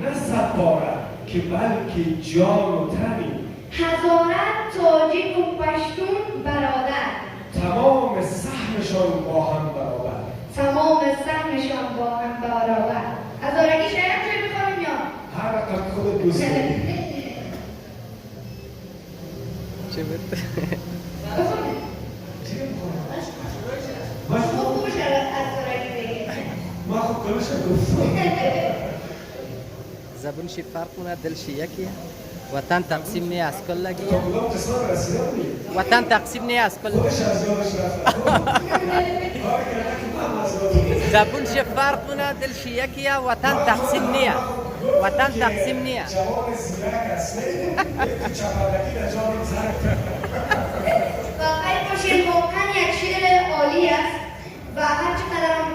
نه سباره که بلکه جان و تنی. هزارت تاجیک و پشتون برادر، تمام سهمشان با هم برابر. تمام سهمشان با هم برابر. هزارگی شاید چه میخوریم یا؟ هر رقم خود دوست داری. چه بود؟ من خوب شد هزارگی بگه. من خوب کلش گفتم. زبونشی فرق کنه، دلشی یکیه. وطن تقسیم نی از کلگیه. تو کدام قسمت رسیدم نی؟ وطن تقسیم نی از کل. خودش از یادش رفت. زبونشی فرق کنه، دلشی یکیه. وطن تقسیم نیه. وطن تقسیم نیه. جوان زیرک هستی. چپردکی در جان زرد. واقعی باشید واقعا یک شعر عالی است و هر چقدر